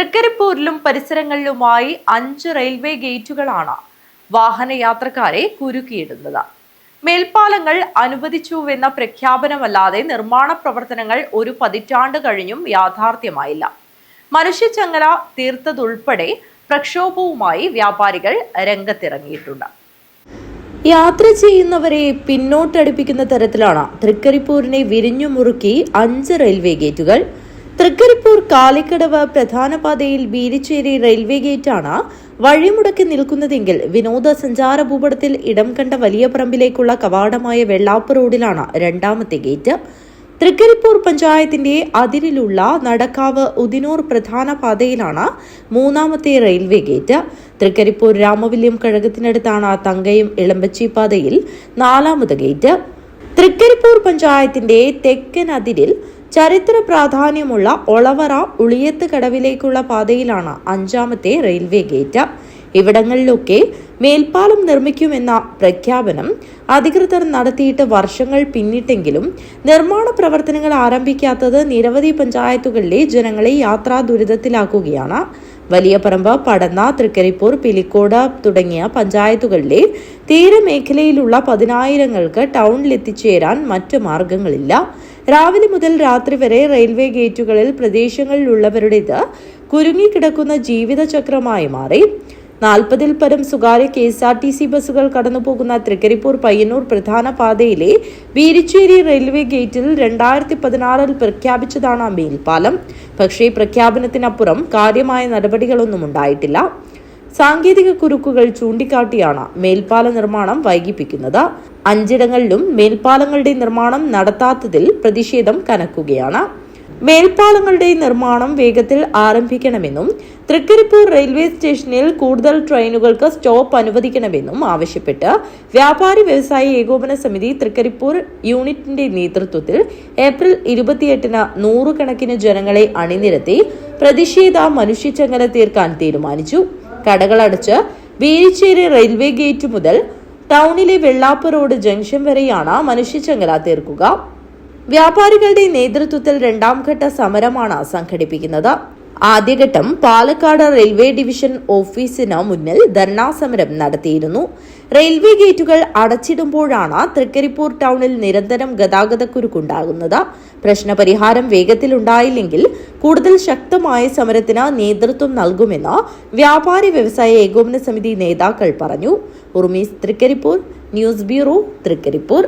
തൃക്കരിപ്പൂരിലും പരിസരങ്ങളിലുമായി 5 railway ഗേറ്റുകളാണ് വാഹനയാത്രക്കാരെ കുരുക്കിയിടുന്നത്. മേൽപ്പാലങ്ങൾ അനുവദിച്ചുവെന്ന പ്രഖ്യാപനമല്ലാതെ നിർമ്മാണ പ്രവർത്തനങ്ങൾ ഒരു പതിറ്റാണ്ട് കഴിഞ്ഞും യാഥാർത്ഥ്യമായില്ല. മനുഷ്യച്ചങ്ങല തീർത്തതുൾപ്പെടെ പ്രക്ഷോഭവുമായി വ്യാപാരികൾ രംഗത്തിറങ്ങിയിട്ടുണ്ട്. യാത്ര ചെയ്യുന്നവരെ പിന്നോട്ടടിപ്പിക്കുന്ന തരത്തിലാണ് തൃക്കരിപ്പൂരിനെ വിരിഞ്ഞു മുറുക്കി 5 റെയിൽവേ ഗേറ്റുകൾ. തൃക്കരിപ്പൂർ കാലിക്കടവ് പ്രധാന പാതയിൽ ബീരിച്ചേരി റെയിൽവേ ഗേറ്റാണ് വഴിമുടക്കി നിൽക്കുന്നതെങ്കിൽ വിനോദസഞ്ചാര ഭൂപടത്തിൽ ഇടം കണ്ട വലിയ പറമ്പിലേക്കുള്ള കവാടമായ വെള്ളാപ്പ് റോഡിലാണ് രണ്ടാമത്തെ ഗേറ്റ്. തൃക്കരിപ്പൂർ പഞ്ചായത്തിന്റെ അതിരിലുള്ള നടക്കാവ് ഉദിനൂർ പ്രധാന പാതയിലാണ് മൂന്നാമത്തെ റെയിൽവേ ഗേറ്റ്. തൃക്കരിപ്പൂർ രാമവല്യം കഴകത്തിനടുത്താണ് തങ്കയം ഇളമ്പച്ചി പാതയിൽ 4ാമത് ഗേറ്റ്. തൃക്കരിപ്പൂർ പഞ്ചായത്തിന്റെ തെക്കൻ അതിരിൽ ചരിത്ര പ്രാധാന്യമുള്ള ഒളവറ ഉളിയത്ത് കടവിലേക്കുള്ള പാതയിലാണ് 5ാമത്തെ റെയിൽവേ ഗേറ്റ്. ഇവിടങ്ങളിലൊക്കെ മേൽപ്പാലം നിർമ്മിക്കുമെന്ന പ്രഖ്യാപനം അധികൃതർ നടത്തിയിട്ട് വർഷങ്ങൾ പിന്നിട്ടെങ്കിലും നിർമ്മാണ പ്രവർത്തനങ്ങൾ ആരംഭിക്കാത്തത് നിരവധി പഞ്ചായത്തുകളിലെ ജനങ്ങളെ യാത്രാ ദുരിതത്തിലാക്കുകയാണ്. വലിയ പറമ്പ്, പടന്ന, തൃക്കരിപ്പൂർ, പിലിക്കോട് തുടങ്ങിയ പഞ്ചായത്തുകളിലെ തീരമേഖലയിലുള്ള 10,000-ങ്ങൾക്ക് ടൗണിലെത്തിച്ചേരാൻ മറ്റു മാർഗങ്ങളില്ല. രാവിലെ മുതൽ രാത്രി വരെ റെയിൽവേ ഗേറ്റുകളിൽ പ്രദേശങ്ങളിലുള്ളവരുടേത് കുരുങ്ങിക്കിടക്കുന്ന ജീവിതചക്രമായി മാറി. 40-ൽ പരം സ്വകാര്യ KSRTC ബസ്സുകൾ കടന്നുപോകുന്ന തൃക്കരിപ്പൂർ പയ്യന്നൂർ പ്രധാന പാതയിലെ ബീരിച്ചേരി റെയിൽവേ ഗേറ്റിൽ 2016-ൽ പ്രഖ്യാപിച്ചതാണ് മേൽപ്പാലം. പക്ഷേ പ്രഖ്യാപനത്തിനപ്പുറം കാര്യമായ നടപടികളൊന്നും ഉണ്ടായിട്ടില്ല. സാങ്കേതിക കുരുക്കുകൾ ചൂണ്ടിക്കാട്ടിയാണ് മേൽപ്പാല നിർമ്മാണം വൈകിപ്പിക്കുന്നത്. 5 മേൽപ്പാലങ്ങളുടെ നിർമ്മാണം നടത്താത്തതിൽ പ്രതിഷേധം കനക്കുകയാണ്. മേൽപ്പാലങ്ങളുടെ നിർമ്മാണം വേഗത്തിൽ ആരംഭിക്കണമെന്നും തൃക്കരിപ്പൂർ റെയിൽവേ സ്റ്റേഷനിൽ കൂടുതൽ ട്രെയിനുകൾക്ക് സ്റ്റോപ്പ് അനുവദിക്കണമെന്നും ആവശ്യപ്പെട്ട് വ്യാപാരി വ്യവസായി ഏകോപന സമിതി തൃക്കരിപ്പൂർ യൂണിറ്റിന്റെ നേതൃത്വത്തിൽ ഏപ്രിൽ 28-ന് 100-കണക്കിന് ജനങ്ങളെ അണിനിരത്തി പ്രതിഷേധ മനുഷ്യച്ചങ്ങല തീർക്കാൻ തീരുമാനിച്ചു. കടകളടച്ച് ബീരിച്ചേരി റെയിൽവേ ഗേറ്റ് മുതൽ ടൗണിലെ വെള്ളാപ്പ് റോഡ് ജംഗ്ഷൻ വരെയാണ് മനുഷ്യച്ചങ്ങല തീർക്കുക. വ്യാപാരികളുടെ നേതൃത്വത്തിൽ 2ാം ഘട്ട സമരമാണ് സംഘടിപ്പിക്കുന്നത്. ആദ്യഘട്ടം പാലക്കാട് റെയിൽവേ ഡിവിഷൻ ഓഫീസിന് മുന്നിൽ ധർണാ സമരം നടത്തിയിരുന്നു. റെയിൽവേ ഗേറ്റുകൾ അടച്ചിടുമ്പോഴാണ് തൃക്കരിപ്പൂർ ടൗണിൽ നിരന്തരം ഗതാഗതക്കുരുക്കുണ്ടാകുന്നത്. പ്രശ്നപരിഹാരം വേഗത്തിലുണ്ടായില്ലെങ്കിൽ കൂടുതൽ ശക്തമായ സമരത്തിന് നേതൃത്വം നൽകുമെന്ന് വ്യാപാരി വ്യവസായ ഏകോപന സമിതി നേതാക്കൾ പറഞ്ഞു. ഉർമീസ്, തൃക്കരിപ്പൂർ, ന്യൂസ് ബ്യൂറോ, തൃക്കരിപ്പൂർ.